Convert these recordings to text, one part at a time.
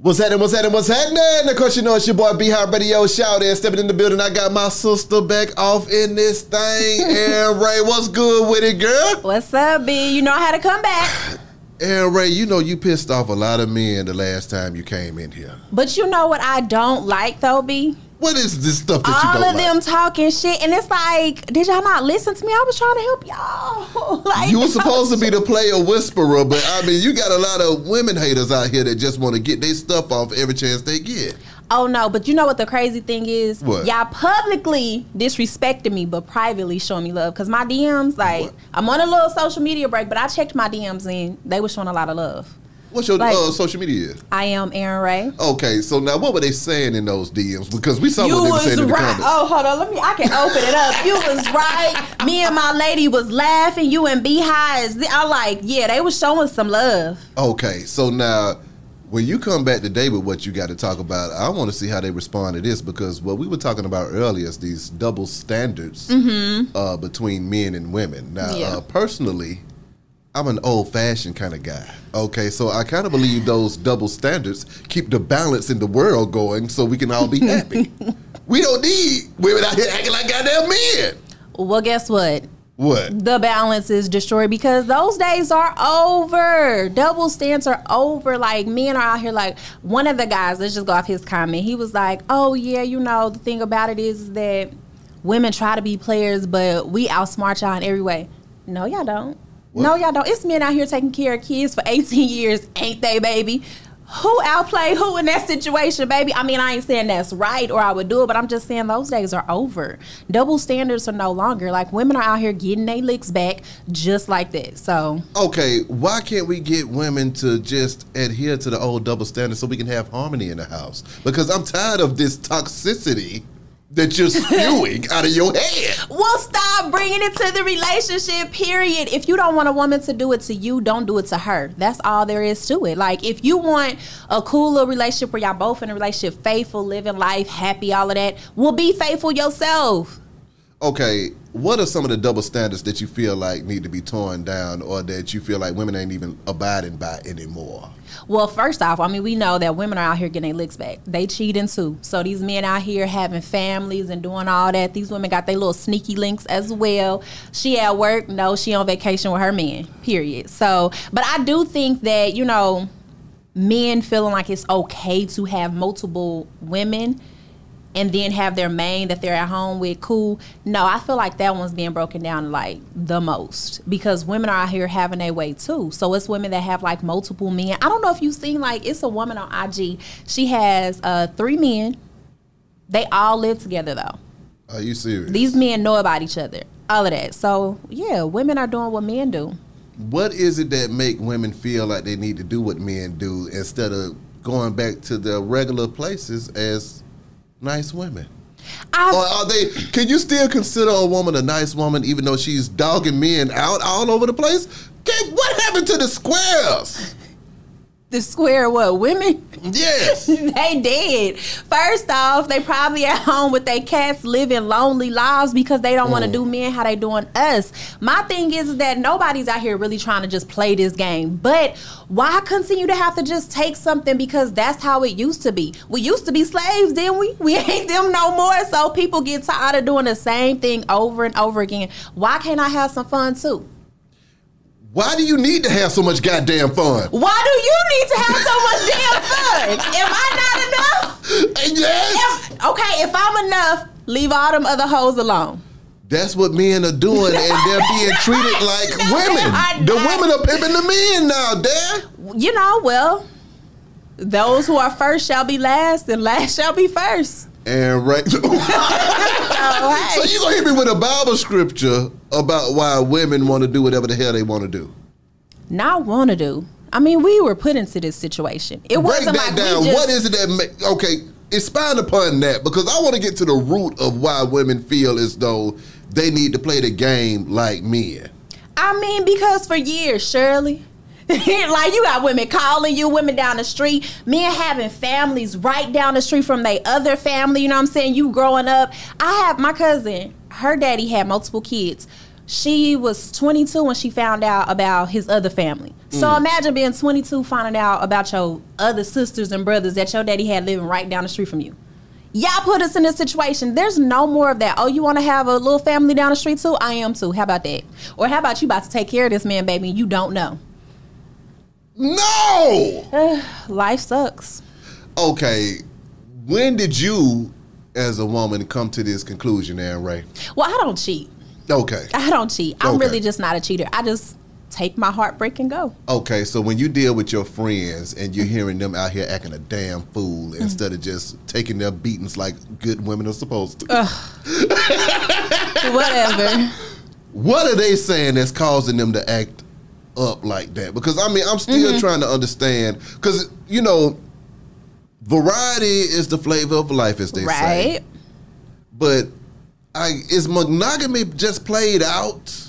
What's happening? Of course, you know it's your boy B-Hop Radio. Shout out, stepping in the building. I got my sister back off in this thing. Erin Rae, what's good with it, girl? What's up, B? You know how to come back. Erin Rae, you know you pissed off a lot of men the last time you came in here. But you know what I don't like, though, B? What is this stuff that you don't like? All of them talking shit, and it's like, did y'all not listen to me? I was trying to help y'all. Like, you were supposed to be the player whisperer, but I mean, you got a lot of women haters out here that just want to get their stuff off every chance they get. Oh, no, but you know what the crazy thing is? What? Y'all publicly disrespecting me, but privately showing me love. Because my DMs, like, what? I'm on a little social media break, but I checked my DMs and they were showing a lot of love. What's your social media? I am Erin Rae. Okay, so now what were they saying in those DMs? Because we saw what they were saying in the comments. Oh, hold on, I can open it up. You was right. Me and my lady was laughing. You and B-High I like, yeah, they was showing some love. Okay, so now when you come back today with what you got to talk about, I want to see how they respond to this, because what we were talking about earlier is these double standards between men and women. Now, personally, I'm an old-fashioned kind of guy. Okay, so I kind of believe those double standards keep the balance in the world going so we can all be happy. We don't need women out here acting like goddamn men. Well, guess what? What? The balance is destroyed because those days are over. Double standards are over. Like, men are out here, like, one of the guys, let's just go off his comment. He was like, oh, yeah, you know, the thing about it is that women try to be players, but we outsmart y'all in every way. No, y'all don't. What? No, y'all don't. It's men out here taking care of kids for 18 years, ain't they, baby? Who outplayed who in that situation, baby? I mean, I ain't saying that's right or I would do it, but I'm just saying those days are over. Double standards are no longer. Like, women are out here getting their licks back just like that. So, okay, why can't we get women to just adhere to the old double standards so we can have harmony in the house? Because I'm tired of this toxicity that you're spewing out of your head. Well, stop bringing it to the relationship, period. If you don't want a woman to do it to you, don't do it to her. That's all there is to it. Like, if you want a cool little relationship where y'all both in a relationship, faithful, living life, happy, all of that, well, be faithful yourself. Okay, what are some of the double standards that you feel like need to be torn down, or that you feel like women ain't even abiding by anymore? Well, first off, I mean, we know that women are out here getting their licks back. They cheating too. So these men out here having families and doing all that. These women got their little sneaky links as well. She at work? No, she on vacation with her man, period. So, but I do think that, you know, men feeling like it's okay to have multiple women and then have their main that they're at home with, cool. No, I feel like that one's being broken down like the most, because women are out here having their way too. So it's women that have like multiple men. I don't know if you've seen, like, it's a woman on IG. She has 3 men. They all live together though. Are you serious? These men know about each other, all of that. So yeah, women are doing what men do. What is it that make women feel like they need to do what men do instead of going back to their regular places as nice women? Or are they? Can you still consider a woman a nice woman even though she's dogging men out all over the place? What happened to the squares? The square what? Women? Yes. They did. First off, they probably at home with their cats living lonely lives because they don't want to do men how they doing us. My thing is that nobody's out here really trying to just play this game. But why continue to have to just take something because that's how it used to be? We used to be slaves, didn't we? We ain't them no more. So people get tired of doing the same thing over and over again. Why can't I have some fun too? Why do you need to have so much goddamn fun? Why do you need to have so much damn fun? Am I not enough? Yes. If I'm enough, leave all them other hoes alone. That's what men are doing, and they're being treated like women. The women are pimping the men now, Dad. You know, well, those who are first shall be last, and last shall be first. And right. So you gonna hit me with a Bible scripture about why women want to do whatever the hell they want to do? Not want to do. I mean, we were put into this situation. It wasn't like down. What is it that make? Okay, expand upon that, because I want to get to the root of why women feel as though they need to play the game like men. I mean, because for years, Shirley. Like, you got women calling you, women down the street, men having families right down the street from their other family, you know what I'm saying? You growing up. I have my cousin, her daddy had multiple kids. she was 22 when she found out about his other family. So imagine being 22, finding out about your other sisters and brothers that your daddy had living right down the street from you. Y'all put us in this situation. There's no more of that. Oh, you want to have a little family down the street too? I am too. How about that? Or how about you about to take care of this man, baby, and you don't know? No! Life sucks. Okay, when did you, as a woman, come to this conclusion, Erin Rae? Well, I don't cheat. Okay. I don't cheat. I'm Okay. really just not a cheater. I just take my heartbreak and go. Okay, so when you deal with your friends and you're hearing them out here acting a damn fool instead of just taking their beatings like good women are supposed to. Whatever. What are they saying that's causing them to act up like that? Because, I mean, I'm still trying to understand. Because, you know, variety is the flavor of life, as they say. Right. But is monogamy just played out?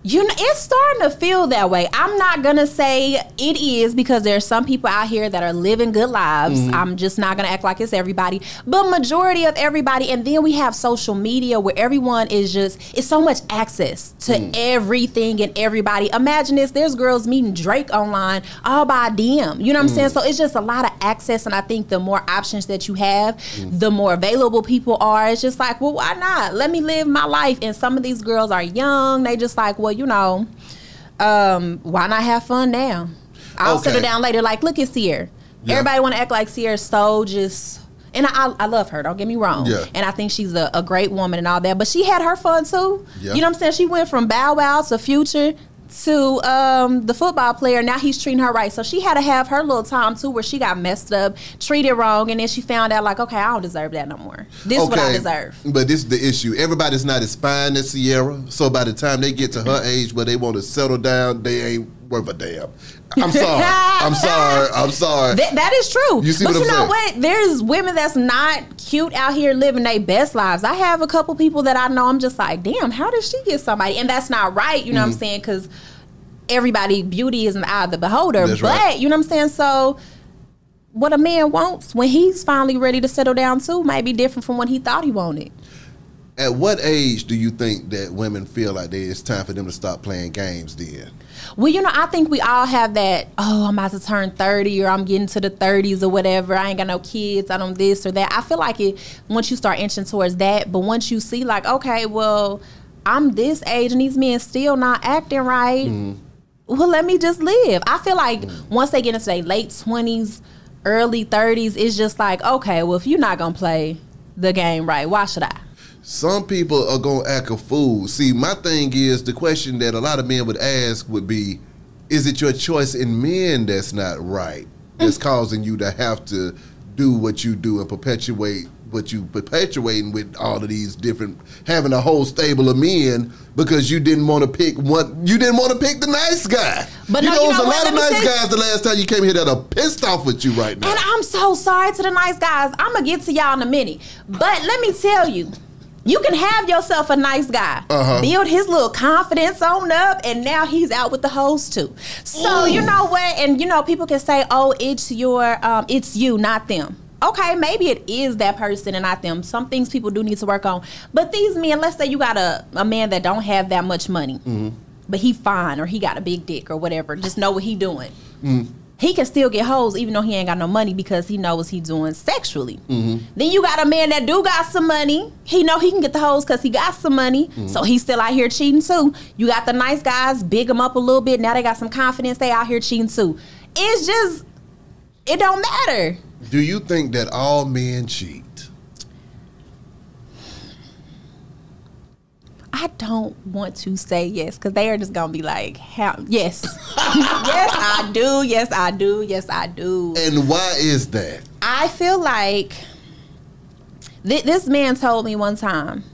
You know, it's starting to feel that way. I'm not going to say it is, because there's some people out here that are living good lives. I'm just not going to act like it's everybody. But majority of everybody, and then we have social media where everyone is just, it's so much access to everything and everybody. Imagine this, there's girls meeting Drake online all by DM. You know what I'm saying? So it's just a lot of access, and I think the more options that you have, the more available people are. It's just like, well, why not? Let me live my life. And some of these girls are young. They just like, well, you know, why not have fun now? I'll settle down later. Like, look at Sierra. Yeah. Everybody want to act like Sierra's so just, and I love her, don't get me wrong. Yeah. And I think she's a great woman and all that, but she had her fun too. Yeah. You know what I'm saying? She went from Bow Wow to Future to the football player. Now he's treating her right. So she had to have her little time too, where she got messed up, treated wrong, and then she found out like, okay, I don't deserve that no more. This is what I deserve. But this is the issue. Everybody's not as fine as Sierra. So by the time they get to her age where they want to settle down, they ain't worth a damn. I'm sorry. I'm sorry. That is true. You see but what you I'm know saying? what? There's women that's not cute out here living their best lives. I have a couple people that I know, I'm just like, damn, how did she get somebody? And that's not right, you know what I'm saying? Because everybody, beauty is in the eye of the beholder. That's but, right. you know what I'm saying? So what a man wants when he's finally ready to settle down too might be different from what he thought he wanted. At what age do you think that women feel like it's time for them to stop playing games then? Well, you know, I think we all have that, oh, I'm about to turn 30 or I'm getting to the 30s or whatever. I ain't got no kids. I don't this or that. I feel like it once you start inching towards that, but once you see like, okay, well, I'm this age and these men still not acting right. Well, let me just live. I feel like once they get into their late 20s, early 30s, it's just like, okay, well, if you're not going to play the game right, why should I? Some people are going to act a fool. See, my thing is, the question that a lot of men would ask would be, is it your choice in men that's not right, that's causing you to have to do what you do and perpetuate what you perpetuating with all of these different, having a whole stable of men because you didn't want to pick one, you didn't want to pick the nice guy. But you know, there's a lot of nice guys the last time you came here that are pissed off with you right now. And I'm so sorry to the nice guys. I'm going to get to y'all in a minute. But let me tell you, you can have yourself a nice guy, build his little confidence on up, and now he's out with the hoes too. So you know what? And you know, people can say, "Oh, it's you, not them." Okay, maybe it is that person and not them. Some things people do need to work on. But these men, let's say you got a man that don't have that much money, but he fine or he got a big dick or whatever. Just know what he doing. He can still get hoes even though he ain't got no money because he knows what he doing sexually. Then you got a man that do got some money. He know he can get the hoes because he got some money. So he's still out here cheating too. You got the nice guys, big them up a little bit. Now they got some confidence. They out here cheating too. It's just, it don't matter. Do you think that all men cheat? I don't want to say yes because they are just going to be like, how? Yes. Yes, I do. Yes, I do. Yes, I do. And why is that? I feel like this man told me one time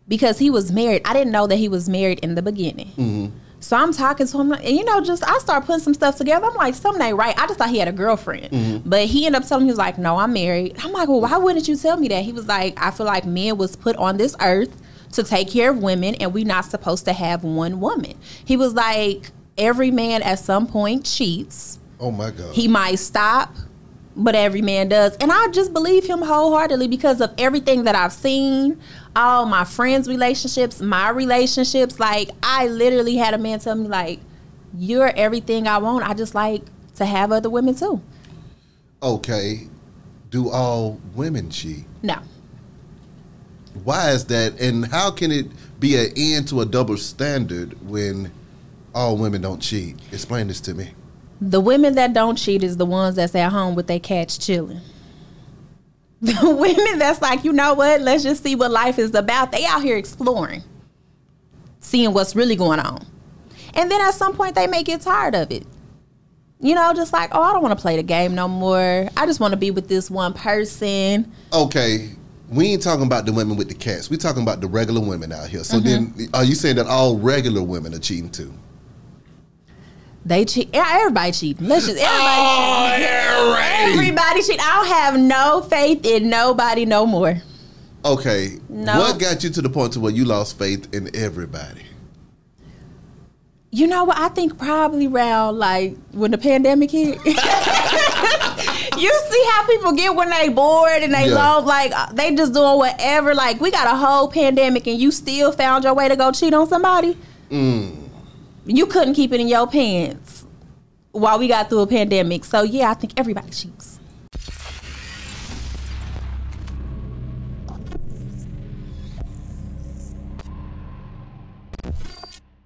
because he was married. I didn't know that he was married in the beginning. So I'm talking to him, and you know, just I start putting some stuff together. I'm like, something ain't right. I just thought he had a girlfriend, but he ended up telling me, he was like, no, I'm married. I'm like, well, why wouldn't you tell me that? He was like, I feel like men was put on this earth to take care of women, and we're not supposed to have one woman. He was like, every man at some point cheats. Oh my God. He might stop, but every man does. And I just believe him wholeheartedly because of everything that I've seen, all my friends' relationships, my relationships. Like, I literally had a man tell me, like, you're everything I want. I just like to have other women too. Okay. Do all women cheat? No. Why is that? And how can it be an end to a double standard when all women don't cheat? Explain this to me. The women that don't cheat is the ones that's at home with their cats chilling. The women that's like, you know what, let's just see what life is about. They out here exploring, seeing what's really going on. And then at some point they may get tired of it. You know, just like, oh, I don't want to play the game no more. I just want to be with this one person. Okay, we ain't talking about the women with the cats. We talking about the regular women out here. So then, are you saying that all regular women are cheating too? They cheat. Everybody cheating. Let's just everybody cheating. Everybody cheating. I don't have no faith in nobody no more. Okay, no. What got you to the point to where you lost faith in everybody? You know what? I think probably around like when the pandemic hit. You see how people get when they bored and they love, like they just doing whatever. Like, we got a whole pandemic and you still found your way to go cheat on somebody. You couldn't keep it in your pants while we got through a pandemic. So yeah, I think everybody cheats.